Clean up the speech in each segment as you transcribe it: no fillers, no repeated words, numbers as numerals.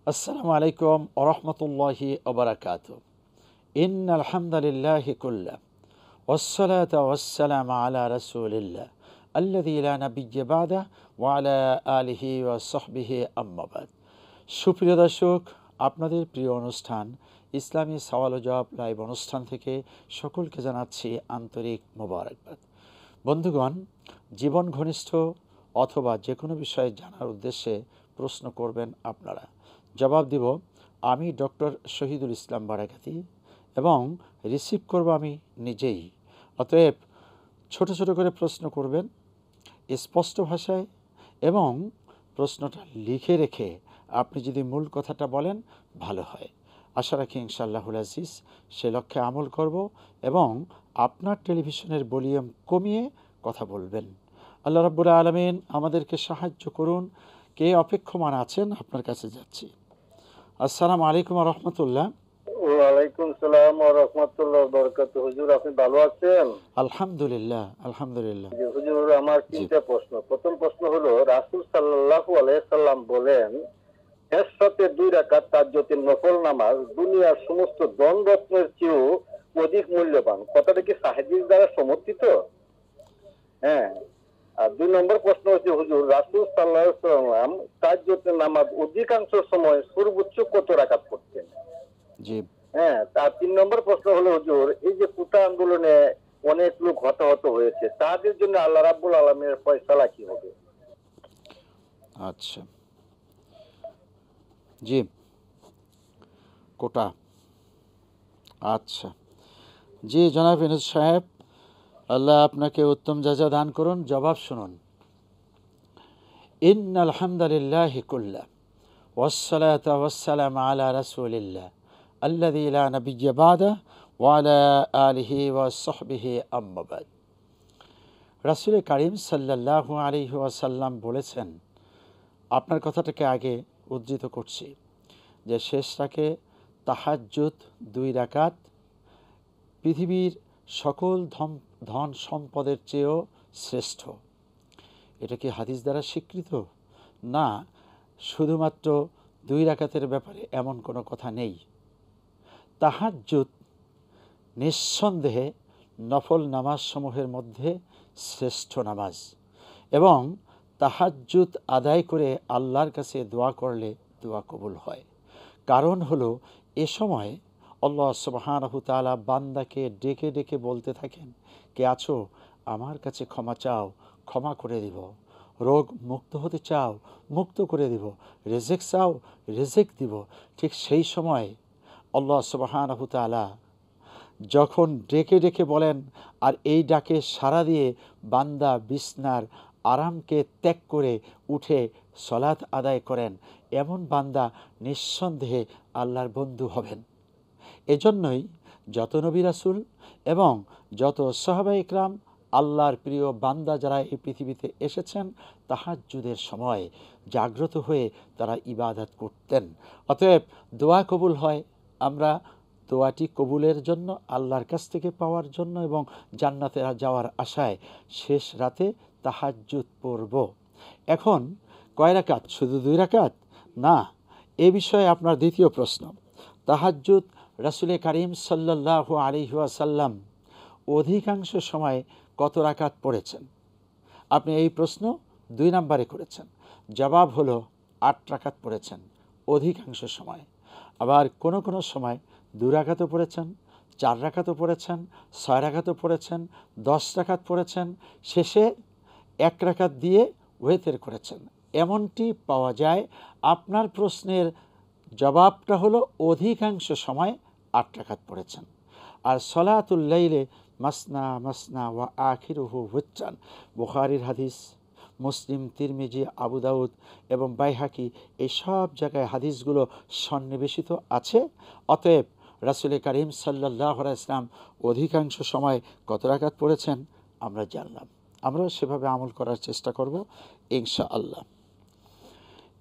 আসসালামু আলাইকুম ওয়া রাহমাতুল্লাহি ওয়া বারাকাতুহু। ইন্নাল হামদালিল্লাহি কুল্লা ওয়াসসালাতু ওয়াসসালামু আলা রাসূলিল্লাহ আল্লাযী লা নাবিয়্যা বা'দা ওয়া আলা আলিহি ওয়া সাহবিহি আম্মা বাদ। সুপ্রিয় দর্শক, আপনাদের প্রিয় অনুষ্ঠান ইসলামী সওয়াল ও জবাব লাইভ অনুষ্ঠান থেকে সকলকে জানাচ্ছি আন্তরিক মোবারকবাদ। বন্ধুগণ, জীবন ঘনিষ্ঠ অথবা যে কোনো বিষয়ে জানার উদ্দেশ্যে প্রশ্ন করবেন আপনারা, জবাব দিব আমি ডক্টর শহীদুল ইসলাম বারাকাতি এবং রিসিভ করব আমি নিজেই। অতএব ছোট ছোট করে প্রশ্ন করবেন স্পষ্ট ভাষায় এবং প্রশ্নটা লিখে রেখে আপনি যদি মূল কথাটা বলেন ভালো হয়। আশা রাখি ইনশাআল্লাহুল আজিজ সে লক্ষ্যে আমল করব এবং আপনার টেলিভিশনের ভলিউম কমিয়ে কথা বলবেন। আল্লাহ রাব্বুল আলামিন আমাদেরকে সাহায্য করুন। কে অপেক্ষমান আছেন আপনার কাছে যাচ্ছি। আসসালামু আলাইকুম ওয়া রাহমাতুল্লাহ। ওয়ালাইকুম সালাম ওয়া রাহমাতুল্লাহি ওয়া বারাকাতুহু। হুজুর, আপনি ভালো আছেন? আলহামদুলিল্লাহ, আলহামদুলিল্লাহ। জি হুজুর, আমার জি, তিনটা প্রশ্ন। প্রথম প্রশ্ন হলো, রাসূল সাল্লাল্লাহু আলাইহি সাল্লাম বলেন, শেষ রাতে 2 রাকাত তাহাজ্জুদের নফল নামাজ দুনিয়ার সমস্ত ধন রত্নের চেয়েও অধিক মূল্যবান। কথাটা কি সাহাবীর দ্বারা সমর্থিত? হ্যাঁ। আর 2 নম্বর প্রশ্ন হচ্ছে, হুজুর, রাসূল সাল্লাল্লাহু আলাইহি সাল্লাম তাহাজ্জুদের নামাজ অধিকাংশ সময় সর্বোচ্চ কত রাকাত পড়তেন? জি। হ্যাঁ, তার 3 নম্বর প্রশ্ন হলো, হুজুর, এই যে কোটা আন্দোলনে অনেক লোক হতাহত হয়েছে, তাদের জন্য আল্লাহ রাব্বুল আলামিনের ফয়সালা কি হবে? আচ্ছা। জি, কোটা। আচ্ছা। জি, জনাব ইউনূস সাহেব, আল্লাহ আপনাকে উত্তম জাযা দান করুন। জবাব শুনুন। ইন্নাল হামদালিল্লাহি কুল্লা ওয়াসসালাতু ওয়াসসালামু আলা রাসূলিল্লাহ আল্লাযী লা নাবিয়্যা বা'দা ওয়া আলা আলিহি ওয়া সাহবিহি আম্মা বাদ। রাসূল কারীম সাল্লাল্লাহু আলাইহি ওয়াসাল্লাম বলেছেন, আপনার কথাটাকে আগে উদ্ধৃত করছি, যে শেষ রাতে তাহাজ্জুদ 2 রাকাত পৃথিবীর সকল ধন সম্পদের চেয়েও শ্রেষ্ঠ। এটা কি হাদিস দ্বারা স্বীকৃত? না, শুধুমাত্র 2 রাকাতের ব্যাপারে এমন কোনো কথা নেই। তাহাজ্জুদ নিঃসন্দেহে নফল নামাজসমূহের মধ্যে শ্রেষ্ঠ নামাজ এবং তাহাজ্জুদ আদায় করে আল্লাহর কাছে দোয়া করলে দোয়া কবুল হয়। কারণ হলো, এ সময় আল্লাহ সুবহানাহু তাআলা বান্দাকে ডেকে ডেকে বলতে থাকেন, কে আছো আমার কাছে ক্ষমা চাও, ক্ষমা করে দিব। রোগ মুক্ত হতে চাও, মুক্ত করে দিব। রিজিক চাও, রিজিক দিব। ঠিক সেই সময় আল্লাহ সুবহানাহু তাআলা যখন ডেকে ডেকে বলেন আর এই ডাকে সাড়া দিয়ে বান্দা বিছনার আরামকে ত্যাগ করে উঠে সলাত আদায় করেন, এমন বান্দা নিঃসন্দেহে আল্লাহর বন্ধু হবেন। এজন্যই যত নবী রাসূল এবং যত সাহাবা ইকরাম আল্লাহর প্রিয় বান্দা যারা এই পৃথিবীতে এসেছেন, তাহাজ্জুদের সময় জাগ্রত হয়ে তারা ইবাদত করতেন। অতএব দোয়া কবুল হয়। আমরা দোয়াটি কবুলের জন্য, আল্লাহর কাছ থেকে পাওয়ার জন্য এবং জান্নাতে যাওয়ার আশায় শেষ রাতে তাহাজ্জুদ পড়ব। এখন কয় রাকাত? শুধু 2 রাকাত? না, এ বিষয়ে আপনার দ্বিতীয় প্রশ্ন। তাহাজ্জুদ রাসূল কারীম সাল্লাল্লাহু আলাইহি ওয়াসাল্লাম অধিকাংশ সময় কত রাকাত পড়েছেন? আপনি এই প্রশ্ন 2 নম্বরে করেছেন। জবাব হলো 8 রাকাত পড়েছেন অধিকাংশ সময়। আবার কোনো কোনো সময় 2 রাকাতও পড়েছেন, 4 রাকাতও পড়েছেন, 6 রাকাতও পড়েছেন, 10 রাকাত পড়েছেন, শেষে 1 রাকাত দিয়ে ওয়েতের করেছেন। এমনটি পাওয়া যায়। আপনার প্রশ্নের জবাবটা হলো অধিকাংশ সময় 8 রাকাত পড়েছেন। আর সলাতুল লাইলে মাসনা মাসনা ওয়া আখিরুহু হুজ্জান, বুখারীর হাদিস, মুসলিম, তিরমিজি, আবু দাউদ এবং বাইহাকি, এই সব জায়গায় হাদিসগুলো সন্নিবেশিত আছে। অতএব রাসূল কারীম সাল্লাল্লাহু আলাইহি ওয়াসাল্লাম অধিকাংশ সময় কত রাকাত পড়েছেন আমরা জানলাম। আমরাও সেভাবে আমল করার চেষ্টা করব ইনশাআল্লাহ।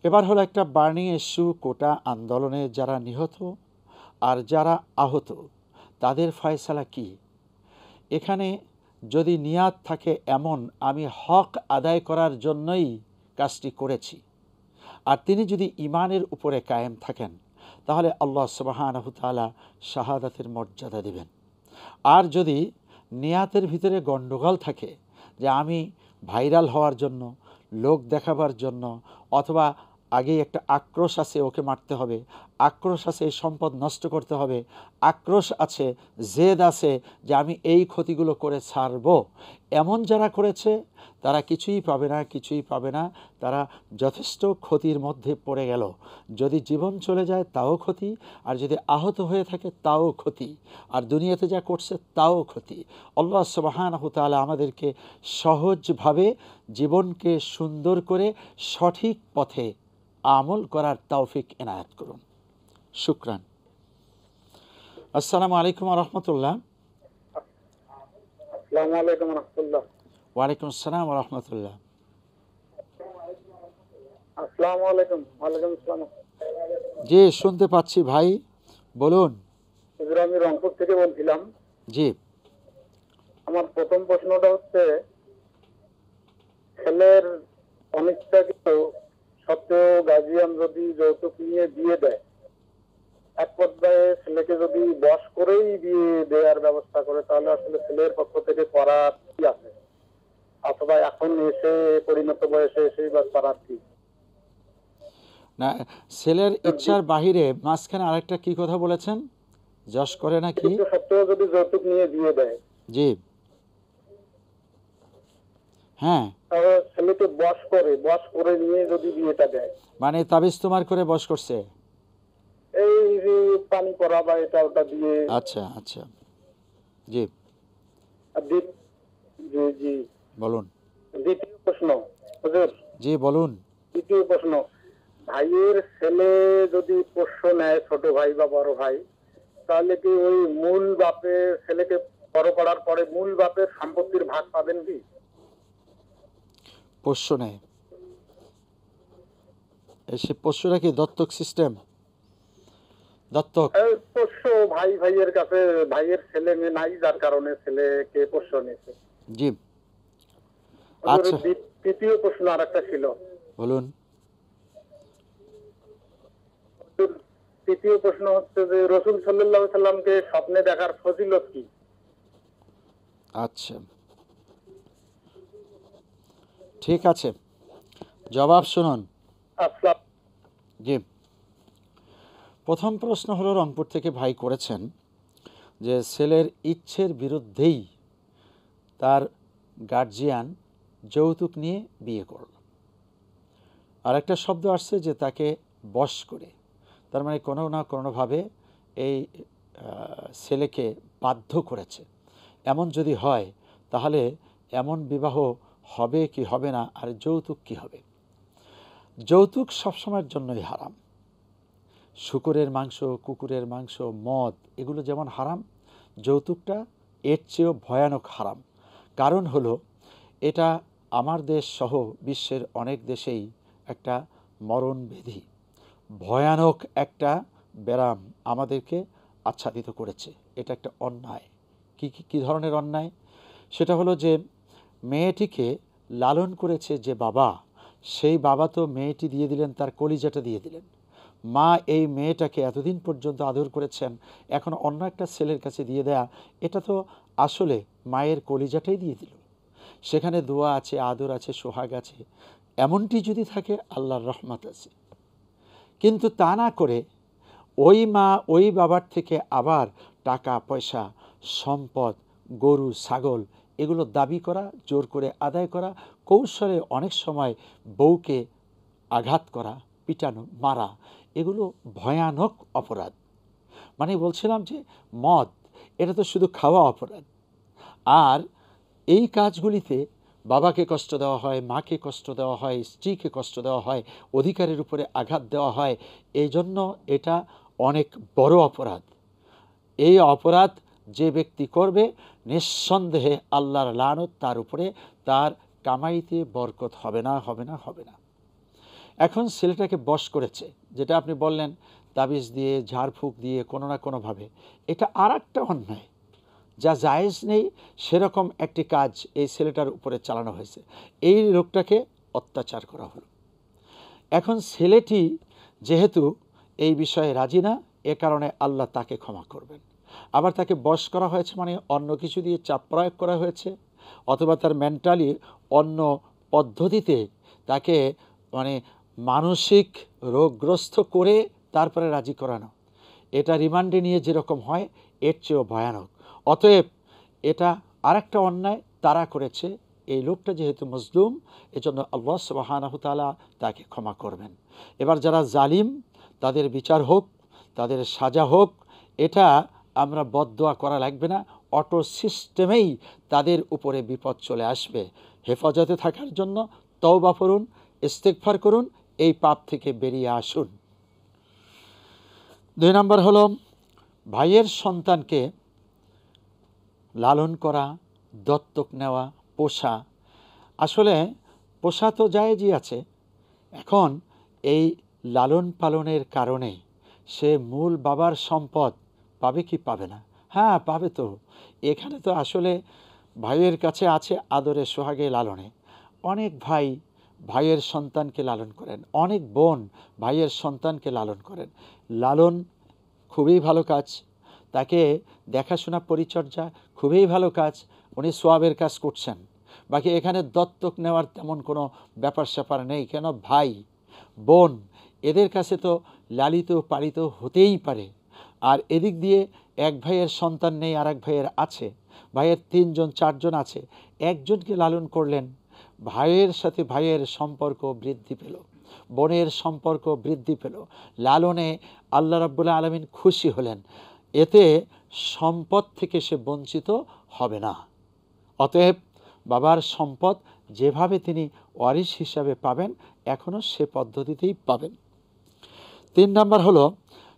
এবার হলো একটা বার্নিং ইস্যু, কোটা আন্দোলনে যারা নিহত আর যারা আহত তাদের ফয়সালা কি? এখানে যদি নিয়াত থাকে এমন আমি হক আদায় করার জন্যই কাজটি করেছি, আর তিনি যদি ঈমানের উপরে কায়েম থাকেন তাহলে আল্লাহ সুবহানাহু ওয়া তাআলা শাহাদাতের মর্যাদা দিবেন। আর যদি নিয়াতের ভিতরে গণ্ডগোল থাকে যে আমি ভাইরাল হওয়ার জন্য, লোক দেখাবার জন্য, অথবা আগেই একটা আক্রোশ আছে ওকে মারতে হবে, আক্রোশ আছে এই সম্পদ নষ্ট করতে হবে, আক্রোশ আছে, জেদ আছে যে আমি এই ক্ষতিগুলো করে ছাড়ব, এমন যারা করেছে তারা কিছুই পাবে না, কিছুই পাবে না। তারা যথেষ্ট ক্ষতির মধ্যে পড়ে গেল। যদি জীবন চলে যায় তাও ক্ষতি, আর যদি আহত হয়ে থাকে তাও ক্ষতি, আর দুনিয়াতে যা করছে তাও ক্ষতি। আল্লাহ সুবহানাহু ওয়া তাআলা আমাদেরকে সহজভাবে জীবনকে সুন্দর করে সঠিক পথে আমল করার তৌফিক এনায়েত করুন। শুকরান। আসসালামু আলাইকুম ওয়া রাহমাতুল্লাহ। আসসালামু আলাইকুম ওয়া রাহমাতুল্লাহ। ওয়ালাইকুম আসসালাম ওয়া রাহমাতুল্লাহ। আসসালামু আলাইকুম। ওয়ালাইকুম আসসালাম। জি, শুনতে পাচ্ছি ভাই, বলুন। হুজুর, আমি রংপুর থেকে বলছিলাম। জি। আমার প্রথম প্রশ্নটা হচ্ছে, ছেলের অনিচ্ছাকৃত সত্ত্বেও গার্জিয়ান যদি যৌতুক নিয়ে বিয়ে দেয়, এক পর্যায়ে ছেলেকে যদি বশ করেই বিয়ে দেওয়ার ব্যবস্থা করে, তাহলে আসলে ছেলের পক্ষ থেকে করার কি আছে, অথবা এখন এসে পরিণত বয়সে এসেই বা করার কি? না, ছেলের ইচ্ছার বাহিরে মাঝখানে আরেকটা কি কথা বলেছেন, যশ করে না কি? কিন্তু সত্ত্বেও যদি যৌতুক নিয়ে বিয়ে দেয়, জি, হ্যাঁ, তাহলে ছেলেকে বশ করে নিয়ে যদি বিয়েটা দেয়, মানে তাবিজ তোমার করে বশ করছে। এই যে পানি পড়া বা এটা ওটা দিয়ে। আচ্ছা আচ্ছা, জি আর জি জি। বলুন। দ্বিতীয় প্রশ্ন হুজুর, জি বলুন। দ্বিতীয় প্রশ্ন, ভাইয়ের ছেলে যদি পোষ্য নেয়, ছোট ভাই বা বড় ভাই, তাহলে কি ওই মূল বাপের ছেলেকে বড় করার পরে মূল বাপের সম্পত্তির ভাগ পাবেন কি? পোষ্য নেয়, সে পোষ্যটা কি দত্তক সিস্টেম? দত্তক? পোষ্য ভাই ভাইয়ের কাছে, ভাইয়ের ছেলে মেয়ে নাই, যার কারণে ছেলেকে পোষ্য নিয়েছে। জি, আচ্ছা তৃতীয় প্রশ্ন আর একটা ছিল। বলুন। তৃতীয় প্রশ্ন হচ্ছে যে রাসূল সাল্লাল্লাহু আলাইহি সাল্লামকে স্বপ্নে দেখার ফজিলত কি? আচ্ছা, ঠিক আছে, জবাব শুনুন। আসসালাম। জি, প্রথম প্রশ্ন হলো রংপুর থেকে ভাই করেছেন যে ছেলের ইচ্ছের বিরুদ্ধেই তার গার্জিয়ান যৌতুক নিয়ে বিয়ে করল। আর একটা শব্দ আসছে যে তাকে বশ করে, তার মানে কোনো না কোনোভাবে এই ছেলেকে বাধ্য করেছে। এমন যদি হয় তাহলে এমন বিবাহ হবে কি হবে না, আর যৌতুক কি হবে? যৌতুক সবসময়ের জন্যই হারাম। শূকরের মাংস, কুকুরের মাংস, মদ, এগুলো যেমন হারাম, যৌতুকটা এর চেয়েও ভয়ানক হারাম। কারণ হলো এটা আমার দেশ সহ বিশ্বের অনেক দেশেই একটা মরণব্যাধি, ভয়ানক একটা ব্যারাম আমাদেরকে আচ্ছাদিত করেছে। এটা একটা অন্যায়। কি ধরনের অন্যায়? সেটা হলো যে মেয়েটিকে লালন করেছে যে বাবা, সেই বাবা তো মেয়েটি দিয়ে দিলেন, তার কলিজাটা দিয়ে দিলেন। মা এই মেয়েটাকে এতদিন পর্যন্ত আদর করেছেন, এখন অন্য একটা ছেলের কাছে দিয়ে দেয়া, এটা তো আসলে মায়ের কলিজাটাই দিয়ে দিল। সেখানে দোয়া আছে, আদর আছে, সোহাগ আছে। এমনটি যদি থাকে আল্লাহর রহমত আছে। কিন্তু তা না করে ওই মা ওই বাবার থেকে আবার টাকা পয়সা, সম্পদ, গরু ছাগল, এগুলো দাবি করা, জোর করে আদায় করা, কৌশলে অনেক সময় বউকে আঘাত করা, পিটানো, মারা, এগুলো ভয়ানক অপরাধ। মানে বলছিলাম যে মদ, এটা তো শুধু খাওয়া অপরাধ। আর এই কাজগুলিতে বাবাকে কষ্ট দেওয়া হয়, মাকে কষ্ট দেওয়া হয়, স্ত্রীকে কষ্ট দেওয়া হয়, অধিকারের উপরে আঘাত দেওয়া হয়। এই জন্য এটা অনেক বড় অপরাধ। এই অপরাধ যে ব্যক্তি করবে, নিঃসন্দেহে আল্লাহর লানত তার উপরে, তার কামাইতে বরকত হবে না, হবে না, হবে না। এখন ছেলেটাকে বশ করেছে, যেটা আপনি বললেন, তাবিজ দিয়ে, ঝাড়ফুঁক দিয়ে, কোনো না কোনোভাবে। এটা আর একটা অন্যায়, যা জায়েজ নেই সেরকম একটি কাজ এই ছেলেটার উপরে চালানো হয়েছে। এই লোকটাকে অত্যাচার করা হলো। এখন ছেলেটি যেহেতু এই বিষয়ে রাজি না, এ কারণে আল্লাহ তাকে ক্ষমা করবেন। আবার তাকে বশ করা হয়েছে মানে অন্য কিছু দিয়ে চাপ প্রয়োগ করা হয়েছে, অথবা তার মেন্টালি অন্য পদ্ধতিতে তাকে মানে মানসিক রোগগ্রস্ত করে তারপরে রাজি করানো, এটা রিমান্ডে নিয়ে যেরকম হয় এর চেয়েও ভয়ানক। অতএব এটা আরেকটা অন্যায় তারা করেছে। এই লোকটা যেহেতু মজলুম, এজন্য আল্লাহ সুবহানাহু ওয়া তাআলা তাকে ক্ষমা করবেন। এবার যারা জালিম তাদের বিচার হোক, তাদের সাজা হোক, এটা আমরা বদদোয়া করা লাগবে না, অটো সিস্টেমেই তাদের উপরে বিপদ চলে আসবে। হেফাজতে থাকার জন্য তওবা করুন, ইস্তেগফার করুন, এই পাপ থেকে বেরিয়ে আসুন। 2 নম্বর হলো ভাইয়ের সন্তানকে লালন করা, দত্তক নেওয়া, পোষা। আসলে পোষা তো জায়েজই আছে। এখন এই লালন পালনের কারণে সে মূল বাবার সম্পদ পাবে কি পাবে না? হ্যাঁ, পাবে তো। এখানে তো আসলে ভাইয়ের কাছে আছে আদরে সোহাগে লালনে। অনেক ভাই ভাইয়ের সন্তানকে লালন করেন, অনেক বোন ভাইয়ের সন্তানকে লালন করেন। লালন খুবই ভালো কাজ, তাকে দেখাশোনা পরিচর্যা খুবই ভালো কাজ, উনি সোয়াবের কাজ করছেন। বাকি এখানে দত্তক নেওয়ার তেমন কোনো ব্যাপার স্যাপার নেই। কেন, ভাই বোন এদের কাছে তো লালিত পালিত হতেই পারে। আর এদিক দিয়ে এক ভাইয়ের সন্তান নেই, আর এক ভাইয়ের আছে, ভাইয়ের 3 জন 4 জন আছে, একজনকে লালন করলেন, ভাইয়ের সাথে ভাইয়ের সম্পর্ক বৃদ্ধি পেল, বোনের সম্পর্ক বৃদ্ধি পেল, লালনে আল্লাহ রাব্বুল আলামিন খুশি হলেন, এতে সম্পদ থেকে সে বঞ্চিত হবে না। অতএব বাবার সম্পদ যেভাবে তিনি ওয়ারিশ হিসাবে পাবেন, এখনও সে পদ্ধতিতেই পাবেন। 3 নম্বর হলো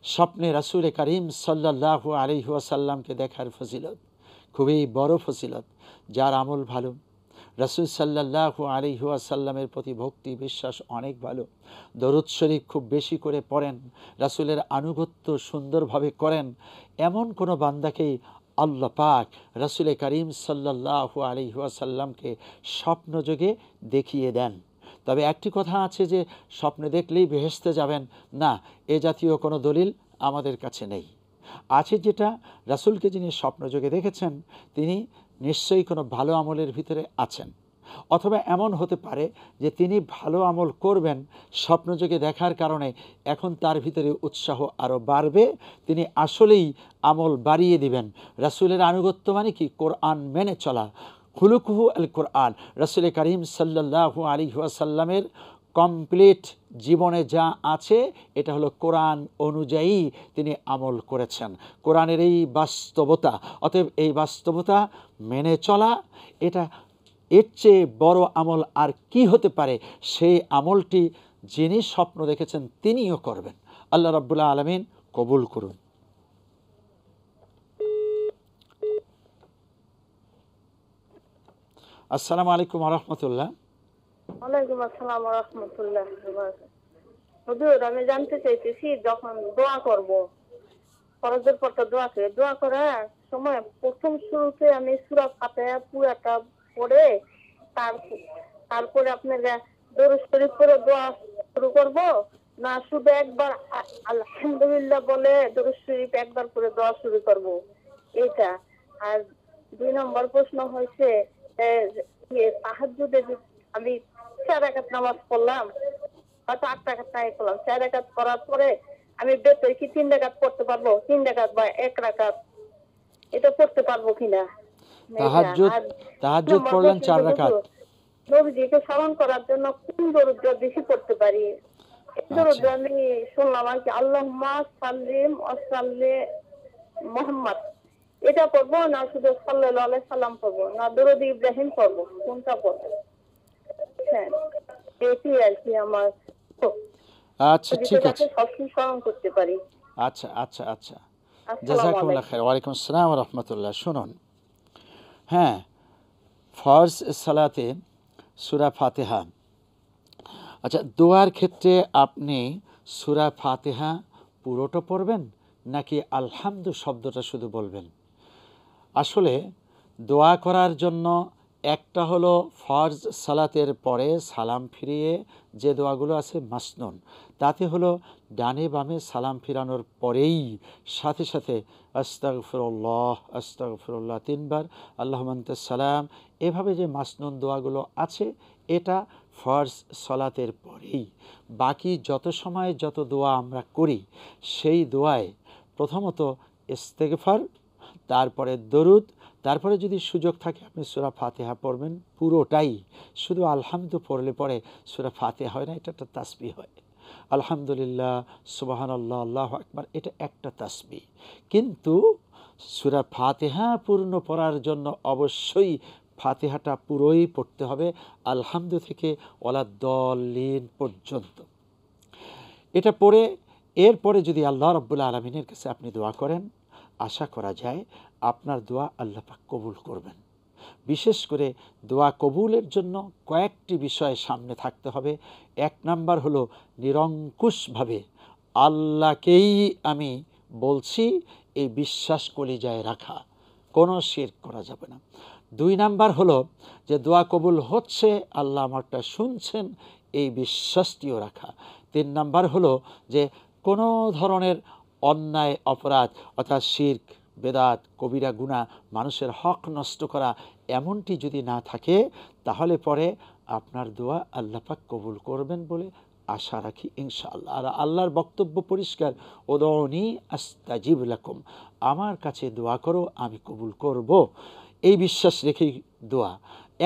স্বপ্নে রাসূল করিম সাল্লাল্লাহু আলাইহি ওয়াসাল্লামকে দেখার ফজিলত, খুবই বড় ফজিলত। যার আমল ভালো, রাসূল সাল্লাল্লাহু আলাইহি ওয়াসাল্লামের প্রতি ভক্তি বিশ্বাস অনেক ভালো, দরুদ শরীফ খুব বেশি করে পড়েন, রাসূলের আনুগত্য সুন্দরভাবে করেন, এমন কোনো বান্দাকেই আল্লাহ পাক রাসূল করিম সাল্লাল্লাহু আলাইহি ওয়াসাল্লামকে স্বপ্নযোগে দেখিয়ে দেন। তবে একটি কথা আছে যে স্বপ্নে দেখলেই বেহেশতে যাবেন না, এ জাতীয় কোনো দলিল আমাদের কাছে নেই। আছে যেটা, রাসূলকে যিনি স্বপ্নযোগে দেখেছেন তিনি নিশ্চয়ই কোনো ভালো আমলের ভিতরে আছেন, অথবা এমন হতে পারে যে তিনি ভালো আমল করবেন, স্বপ্নযোগে দেখার কারণে এখন তার ভিতরে উৎসাহ আরও বাড়বে, তিনি আসলেই আমল বাড়িয়ে দিবেন। রাসূলের আনুগত্য মানে কি? কোরআন মেনে চলা, খুলুকুহু আল কোরআন। রাসূল করিম সাল্লাল্লাহু আলাইহি ওয়াসাল্লামের কমপ্লিট জীবনে যা আছে এটা হলো কোরআন অনুযায়ী তিনি আমল করেছেন, কোরআনের এই বাস্তবতা। অতএব এই বাস্তবতা মেনে চলা, এটা এর চেয়ে বড় আমল আর কি হতে পারে? সেই আমলটি যিনি স্বপ্ন দেখেছেন তিনিও করবেন। আল্লাহ রাব্বুল আলামিন কবুল করুন। আসসালামু আলাইকুম ওয়া রাহমাতুল্লাহ। ওয়ালাইকুম আসসালাম ওয়া রাহমাতুল্লাহ। হুজুর, আমি জানতে চাইতেছি, যখন দোয়া করব, ফরজের পর তো দোয়া করার সময় প্রথম শুরুতে আমি সূরা ফাতিহা পুরাটা পড়ে তারপরে আপনারা দরুদ শরীফ করে দোয়া শুরু করব, না শুধু একবার আলহামদুলিল্লাহ বলে দরুদ শরীফ একবার করে দোয়া শুরু করব, এটা? আর 2 নম্বর প্রশ্ন হয়েছে, তাহাজ্জুদে আমি 4 রাকাত নামাজ পড়লাম, হয়তো 8 রাকাত নাই পড়লাম, 4 রাকাত করার পরে আমি বেতই কি 3 রাকাত পড়তে পারবো? 3 রাকাত বা 1 রাকাত এটা পড়তে পারবো কিনা? তাহাজ্জুদ পড়লেন 4 রাকাত। নবীজিকে স্মরণ করার জন্য কোন দরুদটা বেশি পড়তে পারি? এই দরুদ আমি শুনলাম আর কি, আল্লাহুম্মা সাল্লিম ওয়া সাল্লি মুহাম্মদ, এটা পড়বো না শুধু সাল্লাল্লাহু আলাইহি সাল্লাম পড়বো, না দরুদ ইব্রাহিম পড়বো, কোনটা পড়বো? হ্যাঁ, এটি আর কি আমার। আচ্ছা, ঠিক আছে, সবসময় স্মরণ করতে পারি। আচ্ছা আচ্ছা আচ্ছা, জাযাকুমুল্লাহ খাইর। ওয়ালাইকুম আসসালাম ওয়া রাহমাতুল্লাহ। শুনুন, হ্যাঁ, ফরজ সালাতে সূরা ফাতিহা, আচ্ছা, দোয়ার ক্ষেত্রে আপনি সূরা ফাতিহা পুরোটা পড়বেন নাকি আলহামদু শব্দটা শুধু বলবেন? আসলে দোয়া করার জন্য একটা হলো ফরজ সালাতের পরে সালাম ফিরিয়ে যে দোয়াগুলো আছে মাসনুন, তাতে হলো ডানে বামে সালাম ফিরানোর পরেই সাথে সাথে আস্তাগফিরুল্লাহ আস্তাগফিরুল্লাহ 3 বার, আল্লাহুম্মা আনতাস সালাম, এভাবে যে মাসনুন দোয়াগুলো আছে এটা ফরজ সালাতের পরেই। বাকি যত সময় যত দোয়া আমরা করি সেই দোয়ায় প্রথমত ইস্তেগফার, তারপরে দরুদ, তারপরে যদি সুযোগ থাকে আপনি সূরা ফাতিহা পড়বেন পুরোটাই। শুধু আলহামদু পড়লে পরে সূরা ফাতিহা হয় না, এটা একটা তাসবিহ হয়। আলহামদুলিল্লাহ, সুবহানাল্লাহ, আল্লাহু আকবার, এটা একটা তাসবিহ। কিন্তু সূরা ফাতিহা পূর্ণ পড়ার জন্য অবশ্যই ফাতিহাটা পুরোই পড়তে হবে, আলহামদু থেকে ওয়ালাদ-দল্লিন পর্যন্ত। এটা পড়ে এরপরে যদি আল্লাহ রাব্বুল আলামিনের কাছে আপনি দোয়া করেন, আশা করা যায় আপনার দোয়া আল্লাহ পাক কবুল করবেন। বিশেষ করে দোয়া কবুলের জন্য কয়েকটি বিষয় সামনে থাকতে হবে। 1 নাম্বার হলো নিরঙ্কুশভাবে আল্লাহকেই আমি বলছি, এই বিশ্বাস কলিজায় রাখা, কোনো শিরক করা যাবে না। 2 নাম্বার হলো যে দোয়া কবুল হচ্ছে, আল্লাহ আমারটা শুনছেন, এই বিশ্বাসটিও রাখা। 3 নাম্বার হলো যে কোনো ধরনের অন্যায় অপরাধ অর্থাৎ শিরক, বেদাত, কবিরা গুনাহ, মানুষের হক নষ্ট করা এমনটি যদি না থাকে তাহলে পরে আপনার দোয়া আল্লাহ পাক কবুল করবেন বলে আশা রাখি ইনশাআল্লাহ। আর আল্লাহর বক্তব্য পরিষ্কার, উদউনি আস্তাজিব লাকুম, আমার কাছে দোয়া করো আমি কবুল করব, এই বিশ্বাস রেখেই দোয়া।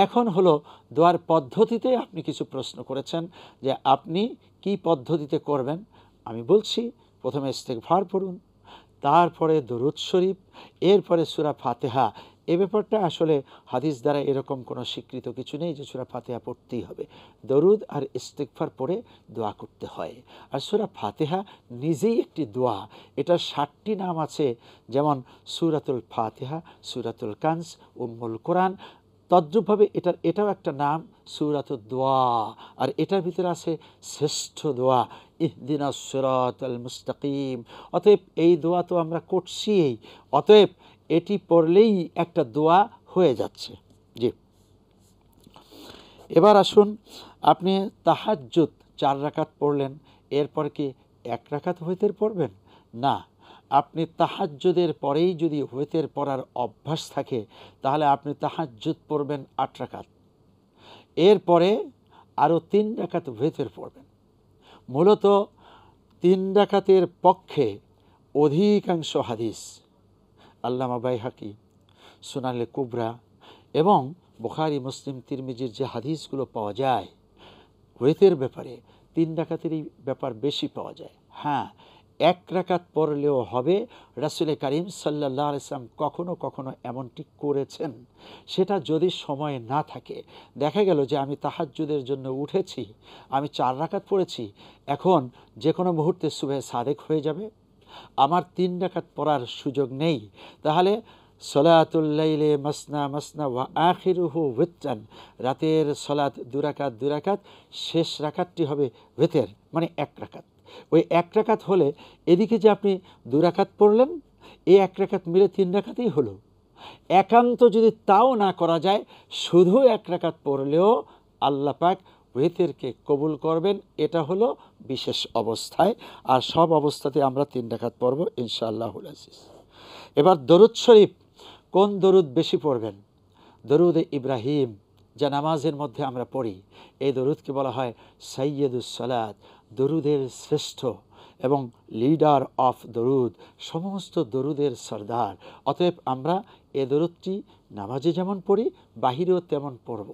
এখন হলো দোয়ার পদ্ধতিতে আপনি কিছু প্রশ্ন করেছেন যে আপনি কি পদ্ধতিতে করবেন। আমি বলছি প্রথমে ইস্তেগফার পড়ুন, তারপরে দরুদ শরীফ, এরপরে সূরা ফাতিহা। এ ব্যাপারটা আসলে হাদিস দ্বারা এরকম কোনো স্বীকৃত কিছু নেই যে সূরা ফাতিহা পড়তেই হবে। দরুদ আর ইস্তেগফার পড়ে দোয়া করতে হয়। আর সূরা ফাতিহা নিজেই একটি দোয়া, এটার 60টি নাম আছে, যেমন সূরাতুল ফাতিহা, সূরাতুল কানজ, উম্মুল কোরআন। তদ্রূপভাবে এটাও একটা নাম সূরাতুদ দোয়া, আর এটার ভিতরে আছে শ্রেষ্ঠ দোয়া ইহদিনাস সিরাতাল মুস্তাকিম। অতএব এই দোয়া তো আমরা করছি, অতএব এটি পড়লেই একটা দোয়া হয়ে যাচ্ছে। জি, এবার আসুন, আপনি তাহাজ্জুদ 4 রাকাত পড়লেন, এরপর কি 1 রাকাত ওয়াতর পড়বেন? না, আপনি তাহাজ্জুদের পরেই যদি ওয়াতর পড়ার অভ্যাস থাকে তাহলে আপনি তাহাজ্জুদ পড়বেন 8 রাকাত, এরপরে আরও 3 রাকাত ওয়াতর পড়বেন। মূলত 3 রাকাতের পক্ষে অধিকাংশ হাদিস আল্লামা বাইহাকি, সুনানে কুবরা এবং বুখারী, মুসলিম, তিরমিজির যে হাদিসগুলো পাওয়া যায় ওয়াতের ব্যাপারে 3 রাকাতেরই ব্যাপার বেশি পাওয়া যায়। হ্যাঁ, 1 রাকাত পড়লেও হবে। রাসূল করিম সাল্লাল্লাহু আলাইহি ওয়াসাল্লাম কখনো কখনো এমনটি করেছেন। সেটা যদি সময় না থাকে, দেখা গেল যে আমি তাহাজ্জুদের জন্য উঠেছি, আমি 4 রাকাত পড়েছি, এখন যে কোনো মুহূর্তে সুবহে সাদেক হয়ে যাবে, আমার 3 রাকাত পড়ার সুযোগ নেই, তাহলে সলাতুল লাইলে মাসনা মাসনা ওয়া আখিরুহু ওয়িতরান, রাতের সলাত 2 রাকাত 2 রাকাত, শেষ রাকাতটি হবে ওয়িতর, মানে 1 রাকাত। ওই 1 রাকাত হলে এদিকে যে আপনি 2 রাকাত পড়লেন, এই 1 রাকাত মিলে 3 রাকাতই হলো। একান্ত যদি তাও না করা যায়, শুধু 1 রাকাত পড়লেও আল্লাহ পাক ওয়াতরকে কবুল করবেন। এটা হলো বিশেষ অবস্থায়, আর সব অবস্থাতে আমরা 3 রাকাত পড়ব ইনশাআল্লাহুল আজিজ। এবার দরুদ শরীফ, কোন দরুদ বেশি পড়বেন? দরুদ ইব্রাহিম যা নামাজের মধ্যে আমরা পড়ি, এই দরুদকে বলা হয় সাইয়্যিদুস সালাত, দরুদের শ্রেষ্ঠ এবং লিডার অফ দরুদ, সমস্ত দরুদের সর্দার। অতএব আমরা এ দরুদটি নামাজে যেমন পড়ি বাহিরেও তেমন পড়ব।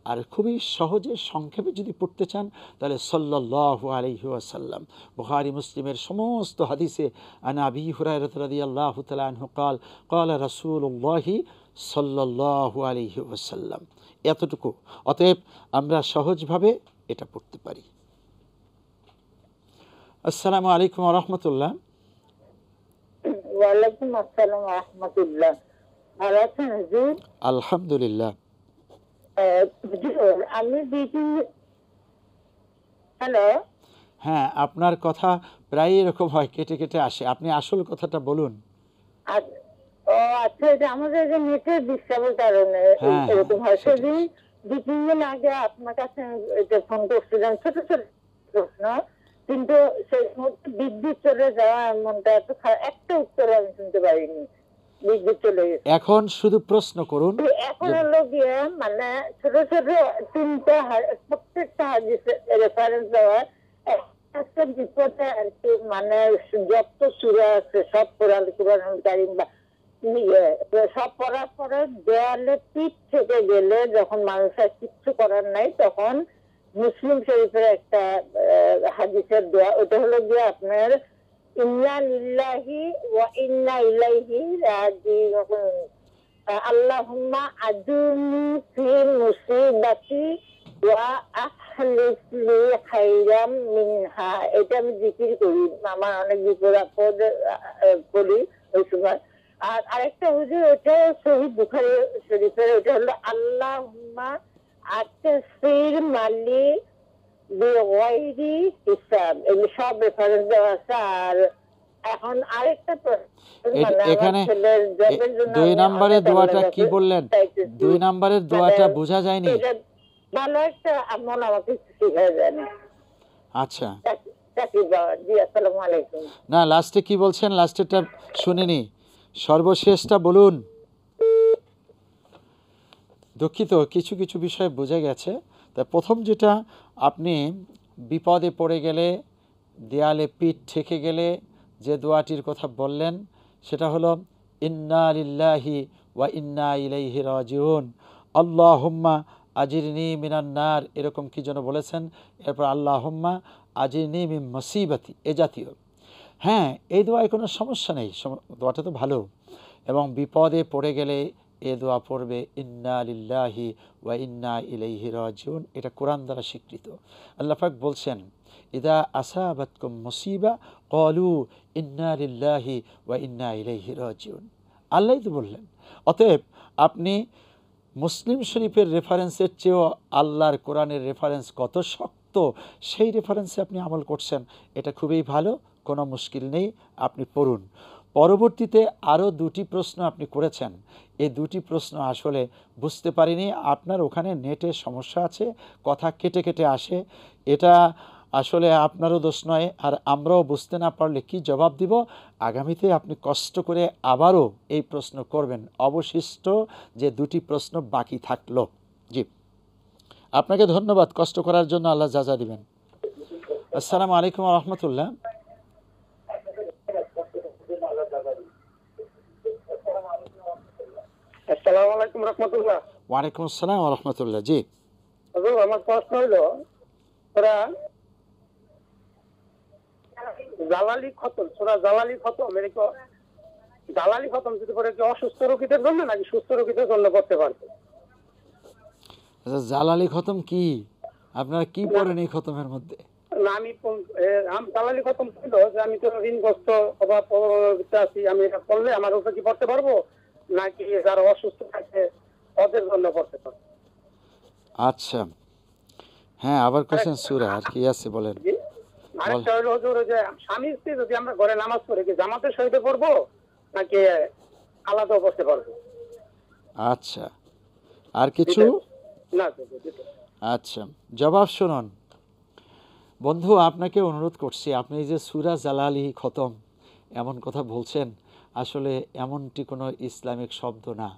আর খুবই সহজে সংক্ষেপে যদি পড়তে চান তাহলে সাল্লাল্লাহু আলাইহি ওয়াসাল্লাম, বুখারী মুসলিমের সমস্ত হাদিসে আন আবি হুরায়রা রাদিয়াল্লাহু তাআলা আনহু قال قال রাসূলুল্লাহ সাল্লাল্লাহু আলাইহি ওয়াসাল্লাম, এতটুকু। অতএব আমরা সহজভাবে এটা পড়তে পারি। আসসালামু আলাইকুম ওয়া রাহমাতুল্লাহ। ওয়া আলাইকুম আসসালাম ওয়া রাহমাতুল্লাহ। ভালো আছেন হুজুর? আলহামদুলিল্লাহ। হুজুর, আমি হ্যালো। হ্যাঁ, আপনার কথা প্রায় এরকম হয়, কেটে কেটে আসে, আপনি আসল কথাটা বলুন। ও আচ্ছা, আচ্ছা, এটা আমাদের যে নেটের ডিস্টার্বের কারণে হ্যাঁ, এরকম হয়। সেটাই। সেদিন 2-3 দিন আগে আপনার কাছে এটা ফোন করছিলাম, ছোট ছোট প্রশ্ন, কিন্তু সেই মুহূর্তে বিদ্যুৎ চলে যাওয়া এমনটা এত একটা উত্তর আমি শুনতে পারিনি, বিদ্যুৎ চলে গেছে। এখন শুধু প্রশ্ন করুন তো এখন যে হলো গিয়ে মানে ছোট ছোট 3টা প্রত্যেকটা হাদিসের রেফারেন্স দেওয়া, একটা বিপদে আর কি, মানে যত সূরা আছে সব কোরআনুল কারীম বা সব পড়ার পরে দেয়ালে পিঠ থেকে গেলে যখন মানুষের কিচ্ছু করার নাই, তখন মুসলিম শরীফের একটা হাদিসের দোয়া, ওটা হলো গিয়ে আপনার ইন্না লিল্লাহি ওয়া ইন্না ইলাইহি রাজিউন, আল্লাহুম্মা আজুরনি ফি মুসিবাতি ওয়া আখলিফ লি খাইরাম মিনহা। এটা আমি জিকির করি, আমার অনেক বিপদ আপদ করি ওই সময়। আর আরেকটা হুজুর, ওটা সহিহ বুখারী শরীফের, ওটা হলো আল্লাহুম্মা আতসির মালি বিগাইরি হিসাব। এগুলো সব রেফারেন্স দেওয়া আছে। আর এখন আরেকটা এখানে 2 নম্বরের দোয়াটা কি বললেন? 2 নম্বরের দোয়াটা বোঝা যায়নি। ভালো একটা আমল আমাকে শিখে দেন। আচ্ছা, জি, আসসালামু আলাইকুম। না লাস্টে কি বলছেন? লাস্টেরটা শুনিনি, সর্বশেষটা বলুন। দুঃখিত, কিছু কিছু বিষয় বোঝা গেছে। তা প্রথম যেটা, আপনি বিপদে পড়ে গেলে, দেয়ালে পিঠ ঠেকে গেলে যে দোয়াটির কথা বললেন সেটা হলো ইন্না লিল্লাহি ওয়া ইন্না ইলাইহি রাজিউন, আল্লাহুম্মা আজিরনি মিনান নার, এরকম কি যেন বলেছেন। এরপর আল্লাহুম্মা আজিরনি মিন মুসিবাতি, এ জাতীয়। হ্যাঁ, এই দোয়ায় কোনো সমস্যা নেই, দোয়াটা তো ভালো। এবং বিপদে পড়ে গেলে এ দোয়া পড়বে ইন্না লিল্লাহি ওয়া ইন্না ইলাইহি রাজিউন, এটা কোরআন দ্বারা স্বীকৃত। আল্লাহ পাক বলছেন ইদা আসাবাতকুম মুসিবা ক্বালু ইন্না লিল্লাহি ওয়া ইন্না ইলাইহি রাজিউন, আল্লাহই তো বললেন। অতএব আপনি মুসলিম শরীফের রেফারেন্সের চেয়েও আল্লাহর কোরআনের রেফারেন্স কত শক্ত, সেই রেফারেন্সে আপনি আমল করছেন, এটা খুবই ভালো, কোনো মুশকিল নেই, আপনি পড়ুন। পরবর্তীতে আরও 2টি প্রশ্ন আপনি করেছেন, এই 2টি প্রশ্ন আসলে বুঝতে পারিনি, আপনার ওখানে নেটের সমস্যা আছে, কথা কেটে কেটে আসে, এটা আসলে আপনারও দোষ নয়। আর আমরাও বুঝতে না পারলে কি জবাব দিব। আগামীতে আপনি কষ্ট করে আবারও এই প্রশ্ন করবেন, অবশিষ্ট যে 2টি প্রশ্ন বাকি থাকলো। জি, আপনাকে ধন্যবাদ কষ্ট করার জন্য, আল্লাহ যা দিবেন। আসসালামু আলাইকুম ওয়া রাহমাতুল্লাহ। আসসালামু আলাইকুম রাহমাতুল্লাহ। ওয়ালাইকুম আসসালাম ওয়া রাহমাতুল্লাহ। জি, হুজুর, আমার প্রশ্ন হলো, ওরা জালালি খতম, সূরা জালালি খতম, জালালি খতম যদি করে কি অসুস্থ রোগীদের জন্য নাকি সুস্থ রোগীদের জন্য করতে পারবে? আচ্ছা, জালালি খতম কি? আপনারা কি পড়েন এই খতমের মধ্যে? না, আমি জালালি খতম ছিল যে আমি তো ঋণগ্রস্ত অথবা প্রভাবিত আছি, আমি এটা করলে আমার উপরে কি পড়তে পারবো, নাকি যারা অসুস্থ থাকে ওদের জন্য পড়তে পারবো? আচ্ছা, হ্যাঁ, আবার কোশ্চেন সূরা আর কি আছে বলেন। আরেকটা হলো হুজুর, যে স্বামী স্ত্রী যদি আমরা ঘরে নামাজ পড়ি কি জামাতের সহিত পড়বো নাকি আলাদা পড়তে পারবো? আচ্ছা, আর কিছু? না, আচ্ছা, জবাব শুনুন। বন্ধু, আপনাকে অনুরোধ করছি, আপনি যে সূরা জালালি খতম এমন কথা বলছেন, আসলে এমনটি কোনো ইসলামিক শব্দ না।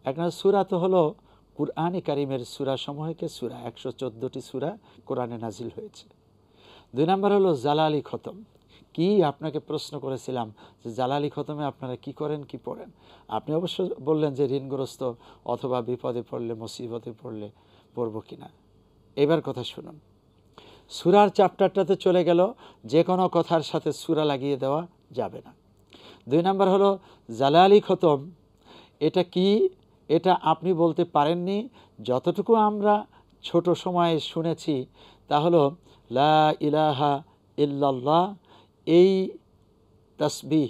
একটা সূরা তো হলো কুরআনে কারিমের সূরাসমূহকে সূরা, 114টি সূরা কোরআনে নাজিল হয়েছে। 2 নম্বর হলো জালালি খতম কি, আপনাকে প্রশ্ন করেছিলাম যে জালালি খতমে আপনারা কি করেন, কি পড়েন। আপনি অবশ্য বললেন যে ঋণগ্রস্ত অথবা বিপদে পড়লে, মুসিবতে পড়লে পড়ব কিনা। এবার কথা শুনুন, সূরার চ্যাপ্টারটাতে চলে গেল, যে কোনো কথার সাথে সূরা লাগিয়ে দেওয়া যাবে না। 2 নম্বর হলো জালালি খতম, এটা কি, এটা আপনি বলতে পারেননি। যতটুকু আমরা ছোট সময়ে শুনেছি তা হলো লা ইলাহা ইল্লাল্লাহ, এই তাসবিহ,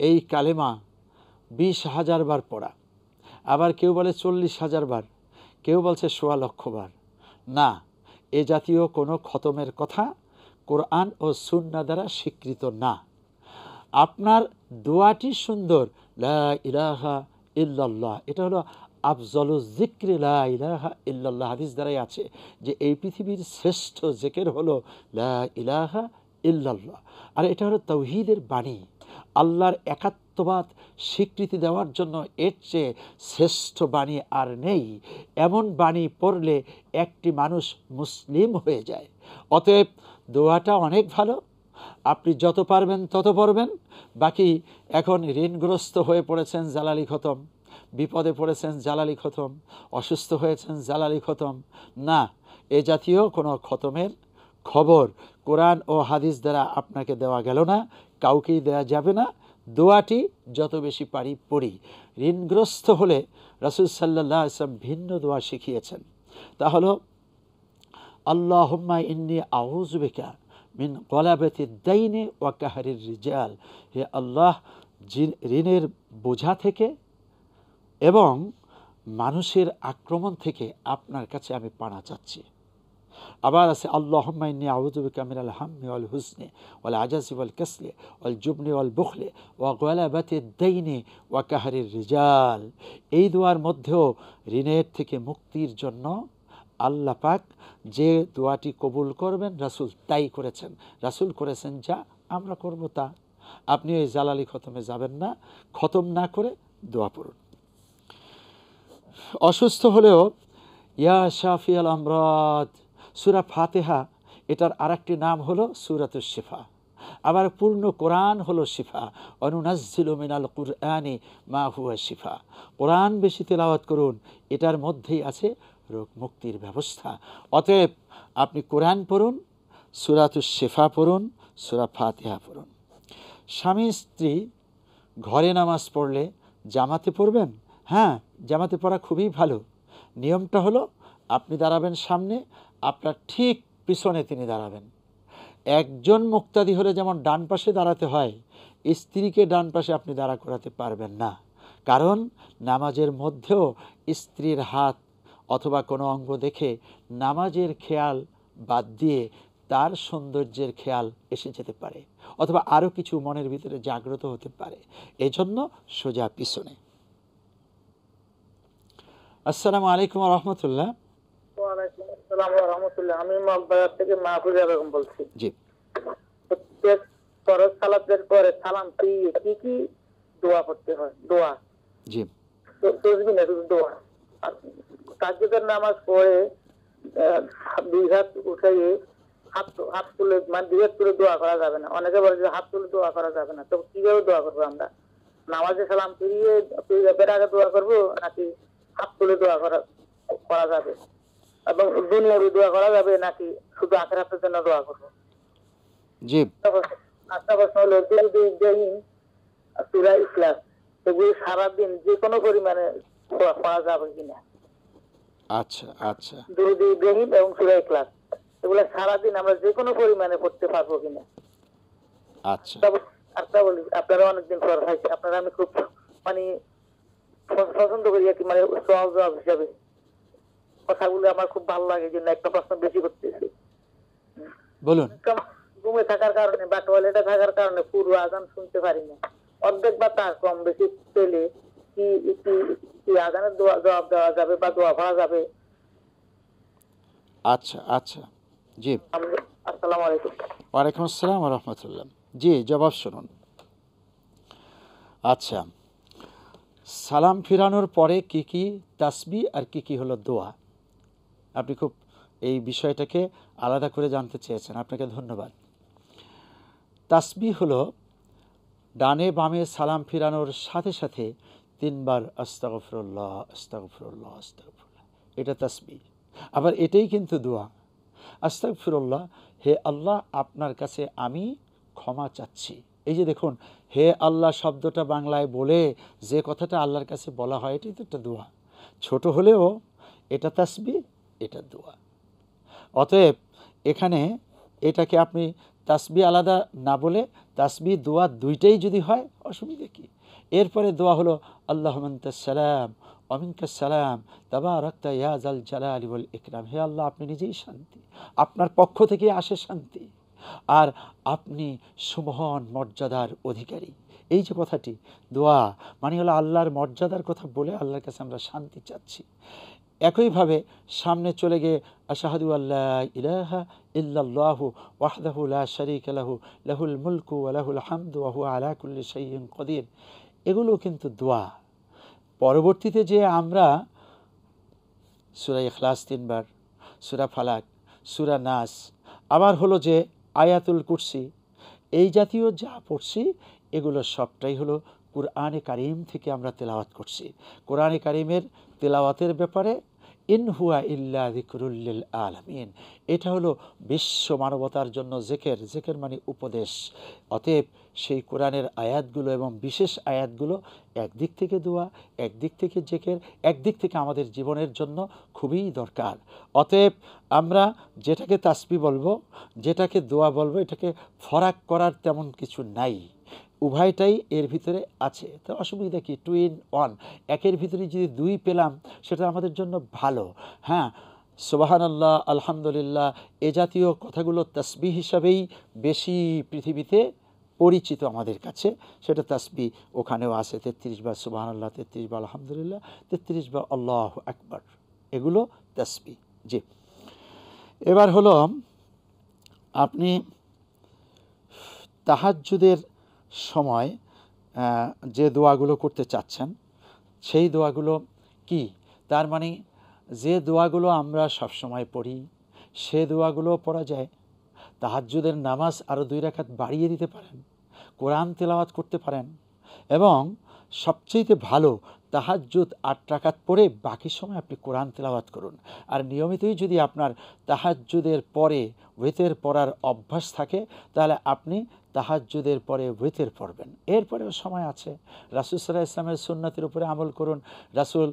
এই কালেমা 20,000 বার পড়া। আবার কেউ বলে 40,000 বার, কেউ বলছে 1.25 লক্ষ বার। না, এ জাতীয় কোনো খতমের কথা কোরআন ও সুন্নাহ দ্বারা স্বীকৃত না। আপনার দোয়াটি সুন্দর, লা ইলাহা ইল্লাল্লাহ, এটা হলো আফজলু যিকরি লা ইলাহা ইল্লাল্লাহ। হাদিস দ্বারাই আছে যে এই পৃথিবীর শ্রেষ্ঠ জিকির হলো লা ইলাহা ইল্লাল্লাহ। আর এটা হলো তাওহীদের বাণী, আল্লাহর একাত্মবাদ স্বীকৃতি দেওয়ার জন্য এর চেয়ে শ্রেষ্ঠ বাণী আর নেই। এমন বাণী পড়লে একটি মানুষ মুসলিম হয়ে যায়। অতএব দোয়াটা অনেক ভালো, আপনি যত পারবেন তত পড়বেন। বাকি এখন ঋণগ্রস্ত হয়ে পড়েছেন জালালি খতম, বিপদে পড়েছেন জালালি খতম, অসুস্থ হয়েছেন জালালি খতম, না, এ জাতীয় কোনো খতমের খবর কোরআন ও হাদিস দ্বারা আপনাকে দেওয়া গেল না, কাউকেই দেওয়া যাবে না। দোয়াটি যত বেশি পারি পড়ি। ঋণগ্রস্ত হলে রাসূল সাল্লাল্লাহু আলাইহি ওয়াসাল্লাম ভিন্ন দোয়া শিখিয়েছেন, তা হলো আল্লাহুম্মা ইন্নী আউযু বিকা মিন গলাবাতিদ দাইনি ওয়া কাহরির রিজাল। হে আল্লাহ, ঋণের বোঝা থেকে এবং মানুষের আক্রমণ থেকে আপনার কাছে আমি পানা চাচ্ছি। আবার আছে আল্লাহুম্মা ইন্নী আউযু বিকা মিনাল হাম্মি ওয়াল হুজনি ওয়াল আজাজি ওয়াল কাসলি ওয়াল জুবনি ওয়াল বুখলি ওয়া গলাবাতিদ দাইনি ওয়া কাহরির রিজাল। এই দোয়ার মধ্যেও ঋণের থেকে মুক্তির জন্য আল্লাহ পাক যে দোয়াটি কবুল করবেন রাসূল তাই করেছেন। রাসূল করেছেন যা, আমরা করব তা। আপনি ওই জালালি খতমে যাবেন না, খতম না করে দোয়া পড়ুন। অসুস্থ হলেও ইয়া শাফিয়াল আমরাদ, সূরা ফাতিহা এটার আরেকটি নাম হলো সূরাতুশ শিফা। আবার পূর্ণ কোরআন হলো শিফা। অনুনাজ্জিলু মিনাল কুরআনি মা হুয়া শিফা। কোরআন বেশি তেলাওয়াত করুন, এটার মধ্যেই আছে রোগ মুক্তির ব্যবস্থা। অতএব আপনি কোরআন পড়ুন, সূরাতুশ শিফা পড়ুন, সূরা ফাতিহা পড়ুন। স্বামী স্ত্রী ঘরে নামাজ পড়লে জামাতে পড়বেন। হ্যাঁ, জামাতে পড়া খুবই ভালো। নিয়মটা হলো আপনি দাঁড়াবেন সামনে, আপনার ঠিক পিছনে তিনি দাঁড়াবেন। একজন মুক্তাদি হলে যেমন ডান পাশে দাঁড়াতে হয়, স্ত্রীকে ডান পাশে আপনি দাঁড়া করাতে পারবেন না। কারণ নামাজের মধ্যেও স্ত্রীর হাত অথবা কোনো অঙ্গ দেখে নামাজের খেয়াল বাদ দিয়ে তার সৌন্দর্যের খেয়াল এসে যেতে পারে, অথবা আরও কিছু মনের ভিতরে জাগ্রত হতে পারে। এজন্য সোজা পিছনে। আসসালামু আলাইকুম ওয়া রাহমাতুল্লাহ। ওয়ালাইকুম আসসালাম ওয়া রাহমাতুল্লাহ। আমি মগবাজার থেকে মাহফুজা বেগম বলছি। জি। প্রত্যেক ফরজ সালাতের পরে সালাম ফিরিয়ে কি কি দোয়া পড়তে হয়? দোয়া জি। তসবিহ না, শুধু দোয়া। আর তাহাজ্জুদের নামাজ পড়ে দুই হাত উঠাইয়ে হাত তুলে, মানে দুই হাত তুলে দোয়া করা যাবে না। অনেকে বলে যে হাত তুলে দোয়া করা যাবে না, তো কিভাবে দোয়া করবো আমরা? নামাজে সালাম ফিরিয়ে আগে দোয়া করবো, নাকি হাত তুলে দোয়া করা যাবে? এবং দুনিয়াবি দোয়া করা যাবে, নাকি শুধু আখিরাতের জন্য দোয়া করবো? জি। আচ্ছা, প্রশ্ন হলো সূরা ইখলাস এগুলো সারাদিন যে কোনো পরিমাণে পড়া যাবে কিনা? আচ্ছা আচ্ছা। দুরূদ ইব্রাহিম এবং সূরা ইখলাস এগুলো সারাদিন আমরা যে কোনো পরিমাণে পড়তে পারবো কিনা? আচ্ছা। আচ্ছা বলি, আপনারা অনেকদিন পর খাইছে, আপনারা আমি খুব মানে পছন্দ করি আর কি, মানে সওয়াল জবাব হিসাবে কথাগুলো আমার খুব ভালো লাগে, জন্য একটা প্রশ্ন বেশি করতেছি। বলুন। ঘুমে থাকার কারণে বা টয়লেটে থাকার কারণে পুরো আজান শুনতে পারি না। অর্ধেক বা তার কম বেশি পেলে কি আজানের জবাব দেওয়া যাবে বা দোয়া পড়া যাবে? আচ্ছা আচ্ছা। জি। আসসালামু আলাইকুম। ওয়ালাইকুম আসসালাম ওয়া রাহমাতুল্লাহ। জি, জবাব শুনুন। আচ্ছা, সালাম ফিরানোর পরে কি কি তাসবিহ আর কি কি হলো দোয়া, আপনি খুব এই বিষয়টাকে আলাদা করে জানতে চেয়েছেন, আপনাকে ধন্যবাদ। তাসবিহ হলো ডানে বামে সালাম ফিরানোর সাথে সাথে 3 বার আস্তাগফিরুল্লাহ আস্তাগফিরুল্লাহ আস্তাগফিরুল্লাহ, এটা তাসবিহ। আবার এটাই কিন্তু দোয়া। আস্তাগফিরুল্লাহ, হে আল্লাহ আপনার কাছে আমি ক্ষমা চাচ্ছি। এই যে দেখুন, হে আল্লাহ শব্দটা বাংলায় বলে যে কথাটা আল্লাহর কাছে বলা হয়, এটাই তো একটা দোয়া। ছোট হলেও এটা তাসবিহ, এটা দোয়া। অতএব এখানে এটাকে আপনি তাসবিহ আলাদা না বলে তাসবিহ দোয়া দুইটাই যদি হয়, অসুবিধা কি? এরপরে দোয়া হলো আল্লাহুম্মা আনতাস সালাম ওয়া মিনকাস সালাম তাবারাকতা ইয়া যাল জালালি ওয়াল ইকরাম। হে আল্লাহ, আপনি নিজেই শান্তি, আপনার পক্ষ থেকে আসে শান্তি, আর আপনি সুমহান মর্যাদার অধিকারী। এই যে কথাটি, দোয়া মানে হলো আল্লাহর মর্যাদার কথা বলে আল্লাহর কাছে আমরা শান্তি চাচ্ছি। একইভাবে সামনে চলে গিয়ে আশহাদু আল্লা ইলাহা ইল্লাল্লাহু ওয়াহদাহু লা শারীকা লাহু লাহুল মুলকু ওয়া লাহুল হামদু ওয়া হুয়া আলা কুল্লি শাইইন কাদির, এগুলো কিন্তু দোয়া। পরবর্তীতে যে আমরা সূরা ইখলাস 3 বার, সূরা ফালাক, সূরা নাস, আবার হলো যে আয়াতুল কুরসি, এই জাতীয় যা পড়ছি এগুলো সবটাই হলো কুরআনে কারীম থেকে আমরা তেলাওয়াত করছি। কোরআনে কারীমের তেলাওয়াতের ব্যাপারে ইন হুয়া ইল্লা যিকরুল লিল আলামিন, এটা হলো বিশ্ব মানবতার জন্য জিকির। জিকির মানে উপদেশ। অতএব সেই কোরআনের আয়াতগুলো এবং বিশেষ আয়াতগুলো একদিক থেকে দোয়া, একদিক থেকে জিকির, একদিক থেকে আমাদের জীবনের জন্য খুবই দরকার। অতএব আমরা যেটাকে তাসবিহ বলবো, যেটাকে দোয়া বলবো, এটাকে ফরাক করার তেমন কিছু নাই, উভয়টাই এর ভিতরে আছে। তো অসুবিধা কি? 2 in 1, একের ভিতরে যদি 2 পেলাম সেটা আমাদের জন্য ভালো। হ্যাঁ, সুবহানাল্লাহ, আলহামদুলিল্লাহ, এ জাতীয় কথাগুলো তাসবিহ হিসাবেই বেশি পৃথিবীতে পরিচিত আমাদের কাছে। সেটা তাসবিহ ওখানেও আছে, 33 বার সুবহানাল্লাহ, 33 বার আলহামদুলিল্লাহ, 33 বার আল্লাহু আকবার, এগুলো তাসবিহ। জি, এবার হলো আপনি তাহাজ্জুদের সময় যে দোয়াগুলো করতে চাচ্ছেন সেই দোয়াগুলো কি? তার মানে যে দোয়াগুলো আমরা সবসময় পড়ি সে দোয়াগুলো পড়া যায়। তাহাজ্জুদের নামাজ আরও 2 রাকাত বাড়িয়ে দিতে পারেন, কোরআন তেলাওয়াত করতে পারেন, এবং সবচেয়ে ভালো তাহাজ্জুদ 8 রাকাত পড়ে বাকি সময় আপনি কোরআন তেলাওয়াত করুন। আর নিয়মিতই যদি আপনার তাহাজ্জুদের পরে ওয়েতের পড়ার অভ্যাস থাকে তাহলে আপনি তাহাজ্জুদের পরে ওয়েতের পড়বেন। এরপরেও সময় আছে। রাসূল সাল্লাল্লাহু আলাইহি ওয়াসাল্লামের সুন্নতের উপরে আমল করুন। রাসূল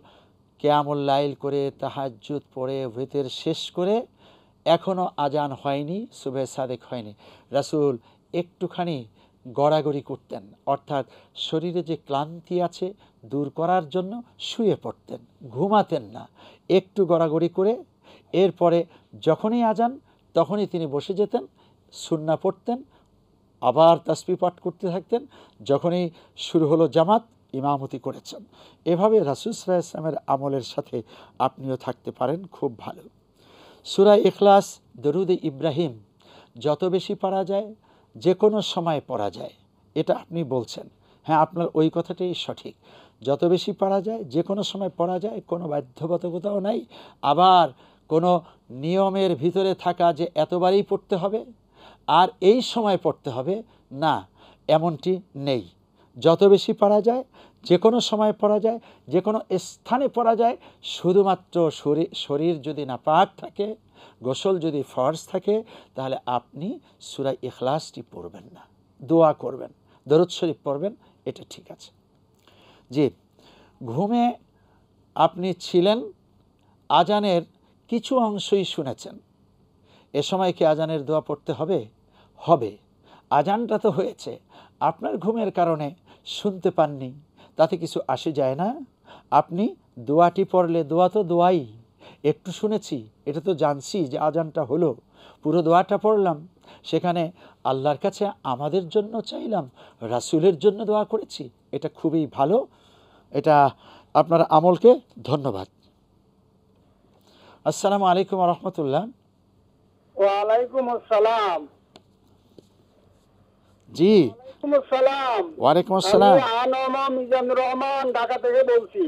কিয়ামুল লাইল করে তাহাজ্জুদ পড়ে ওয়েতের শেষ করে এখনও আজান হয়নি, সুবহে সাদেক হয়নি, রাসূল একটুখানি গড়াগড়ি করতেন, অর্থাৎ শরীরে যে ক্লান্তি আছে দূর করার জন্য শুয়ে পড়তেন, ঘুমাতেন না, একটু গড়াগড়ি করে এরপরে যখনই আজান তখনই তিনি বসে যেতেন, সুন্নাহ পড়তেন, আবার তাসবিহ পাঠ করতে থাকতেন। যখনই শুরু হলো জামাত, ইমামতি করেছেন। এভাবে রাসূল সাল্লাল্লাহু আলাইহি ওয়াসাল্লামের আমলের সাথে আপনিও থাকতে পারেন, খুব ভালো। সূরা ইখলাস, দরুদে ইব্রাহিম যত বেশি পড়া যায়, যে কোনো সময় পড়া যায়, এটা আপনি বলছেন। হ্যাঁ, আপনার ওই কথাটাই সঠিক। যত বেশি পড়া যায়, যে কোনো সময় পড়া যায়, কোনো বাধ্যবাধকতাও নাই। আবার কোনো নিয়মের ভিতরে থাকা যে এতবারই পড়তে হবে আর এই সময় পড়তে হবে না, এমনটি নেই। যত বেশি পড়া যায়, যে কোনো সময় পড়া যায়, যে কোনো স্থানে পড়া যায়। শুধুমাত্র শরীর যদি নাপাক থাকে, গোসল যদি ফরজ থাকে, তাহলে আপনি সূরা ইখলাসটি পড়বেন না, দোয়া করবেন, দরুদ শরীফ পড়বেন, এটা ঠিক আছে। জি, ঘুমে আপনি ছিলেন, আজানের কিছু অংশই শুনেছেন, এ সময় কি আজানের দোয়া পড়তে হবে? হবে। আজানটা তো হয়েছে, আপনার ঘুমের কারণে শুনতে পাননি, তাতে কিছু আসে যায় না। আপনি দোয়াটি পড়লে, দোয়া তো দোয়াই, একটু শুনেছি, এটা তো জানছি যে আজানটা হলো, পুরো দোয়াটা পড়লাম, সেখানে আল্লাহর কাছে আমাদের জন্য চাইলাম, রাসূলের জন্য দোয়া করেছি, এটা খুবই ভালো। এটা আপনার আমলকে ধন্যবাদ। আসসালামু আলাইকুম ওয়া রাহমাতুল্লাহ। ওয়ালাইকুম আসসালাম। জি, ওয়ালাইকুম আসসালাম। ওয়ালাইকুম আসসালাম। আমি আনম মিজানুর রহমান ঢাকা থেকে বলছি।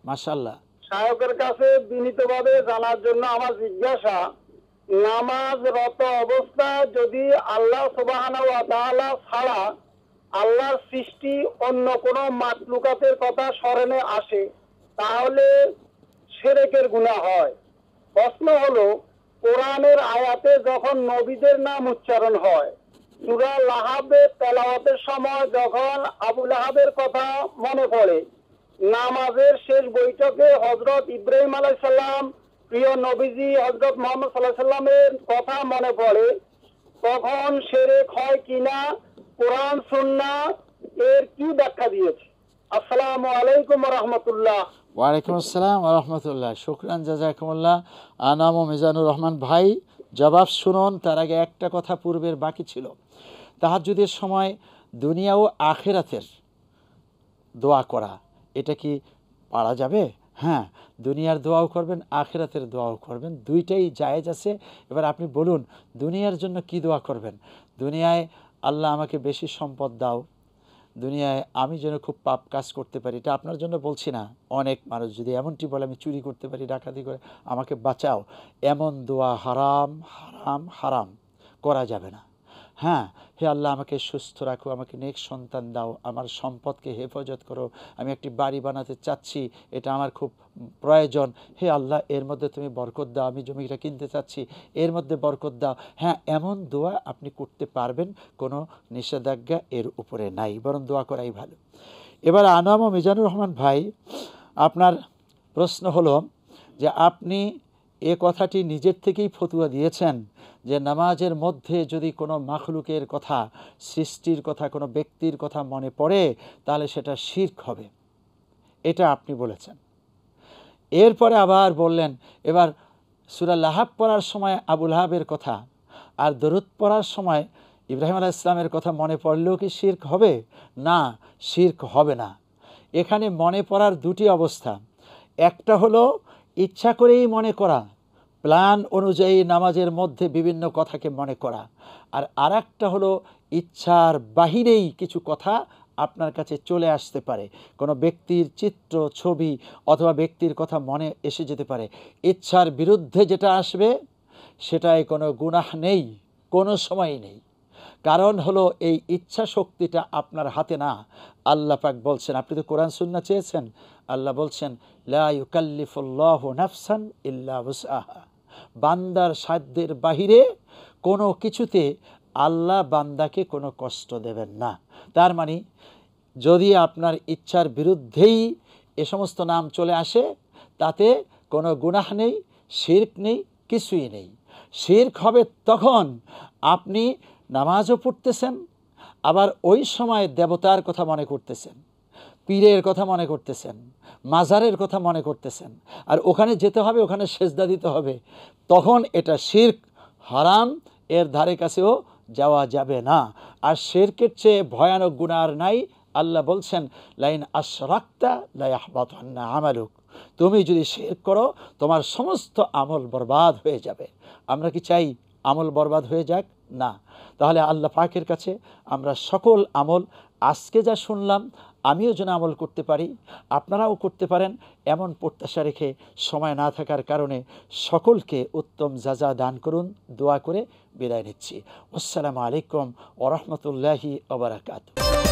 মাশাআল্লাহ। শায়কের কাছে বিনীতভাবে জানার জন্য আমার জিজ্ঞাসা, নামাজরত অবস্থায় যদি আল্লাহ সুবহানাহু ওয়া তাআলা ছাড়া আল্লাহর সৃষ্টি অন্য কোনো মাখলুকাতের কথা স্মরণে আসে তাহলে শিরকের গুনাহ হয়। প্রশ্ন হলো, কোরআনের আয়াতে যখন নবীদের নাম উচ্চারণ হয়, সূরা লাহাবের তেলাওয়াতের সময় যখন আবু লাহাবের কথা মনে পড়ে, নামাজের শেষ বৈঠকে হযরত ইব্রাহিম আলাইহিস সালাম, প্রিয় নবীজি হযরত মুহাম্মদ সাল্লাল্লাহু আলাইহি সাল্লামের কথা মনে পড়ে, তখন শিরক হয় কিনা, কোরআন সুন্নাহ এর কি ব্যাখ্যা দিয়েছে? আসসালামু আলাইকুম ওয়া রাহমাতুল্লাহ। ওয়ালাইকুম আসসালাম ওয়া রাহমাতুল্লাহ। শুকরান, জাযাকুমুল্লাহ। আনাম ও মিজানুর রহমান ভাই জবাব শুনুন। তার আগে একটা কথা পূর্বের বাকি ছিল। তাহাজ্জুদের সময় দুনিয়া ও আখিরাতের দোয়া করা, এটা কি পারা যাবে? হ্যাঁ, দুনিয়ার দোয়াও করবেন, আখিরাতের দোয়াও করবেন, দুইটাই জায়েজ আছে। এবার আপনি বলুন দুনিয়ার জন্য কি দোয়া করবেন? দুনিয়ায় আল্লাহ আমাকে বেশি সম্পদ দাও, দুনিয়ায় আমি যেন খুব পাপ কাজ করতে পারি। এটা আপনার জন্য বলছি না। অনেক মানুষ যদি এমনটি বলে আমি চুরি করতে পারি, ডাকাতি করে, আমাকে বাঁচাও, এমন দোয়া হারাম হারাম হারাম, করা যাবে না। হ্যাঁ, হে আল্লাহ আমাকে সুস্থ রাখো, আমাকে নেক সন্তান দাও, আমার সম্পদকে হেফাজত করো, আমি একটি বাড়ি বানাতে চাচ্ছি, এটা আমার খুব প্রয়োজন, হে আল্লাহ এর মধ্যে তুমি বরকত দাও, আমি জমিটা কিনতে চাচ্ছি, এর মধ্যে বরকত দাও। হ্যাঁ, এমন দোয়া আপনি করতে পারবেন, কোনো নিষেধাজ্ঞা এর উপরে নাই, বরং দোয়া করাই ভালো। এবার আনাম ও মিজানুর রহমান ভাই, আপনার প্রশ্ন হলো যে আপনি এ কথাটি নিজের থেকেই ফতুয়া দিয়েছেন যে নামাজের মধ্যে যদি কোনো মাখলুকের কথা, সৃষ্টির কথা, কোনো ব্যক্তির কথা মনে পড়ে তাহলে সেটা শিরক হবে, এটা আপনি বলেছেন। এরপরে আবার বললেন এবার সূরা লাহাব পড়ার সময় আবু লাহাবের কথা আর দরুদ পড়ার সময় ইব্রাহিম আলাইহিস সালামের কথা মনে পড়লেও কি শিরক হবে? না, শিরক হবে না। এখানে মনে পড়ার দুটি অবস্থা। একটা হলো ইচ্ছা করেই মনে করা, প্ল্যান অনুযায়ী নামাজের মধ্যে বিভিন্ন কথাকে মনে করা, আর আরেকটা হলো ইচ্ছার বাহিরেই কিছু কথা আপনার কাছে চলে আসতে পারে, কোনো ব্যক্তির চিত্র, ছবি অথবা ব্যক্তির কথা মনে এসে যেতে পারে। ইচ্ছার বিরুদ্ধে যেটা আসবে সেটাই কোনো গুনাহ নেই, কোনো সময়ই নেই। কারণ হলো এই ইচ্ছা শক্তিটা আপনার হাতে না। আল্লাহ পাক বলছেন, আপনি তো কোরআন সুন্নাহ চেয়েছেন, আল্লাহ বলছেন লা ইউকাল্লিফুল্লাহু নাফসান ইল্লা উসআহা, বান্দার সাধ্যের বাহিরে কোনো কিছুতে আল্লাহ বান্দাকে কোনো কষ্ট দেবেন না। তার মানে যদি আপনার ইচ্ছার বিরুদ্ধেই এ সমস্ত নাম চলে আসে তাতে কোনো গুনাহ নেই, শিরক নেই, কিছুই নেই। শিরক হবে তখন আপনি নামাজও পড়তেছেন, আবার ওই সময় দেবতার কথা মনে করতেছেন, পীরের কথা মনে করতেছেন, মাজারের কথা মনে করতেছেন, আর ওখানে যেতে হবে, ওখানে সেজদা দিতে হবে, তখন এটা শিরক, হারাম, এর ধারে কাছেও যাওয়া যাবে না। আর শিরকের চেয়ে ভয়ানক গুনাহ আর নাই। আল্লাহ বলছেন লাইন আশরাকতা লা ইয়াহবাতান্না আমালুক, তুমি যদি শিরক করো তোমার সমস্ত আমল বরবাদ হয়ে যাবে। আমরা কি চাই আমল বরবাদ হয়ে যাক? না। তাহলে আল্লাহ পাকের কাছে আমরা সকল আমল, আজকে যা শুনলাম আমিও যেন আমল করতে পারি, আপনারাও করতে পারেন, এমন প্রত্যাশা রেখে সময় না থাকার কারণে সকলকে উত্তম জাযা দান করুন দোয়া করে বিদায় নিচ্ছি। আসসালামু আলাইকুম ওয়া রাহমাতুল্লাহি ওয়া বারাকাতুহু।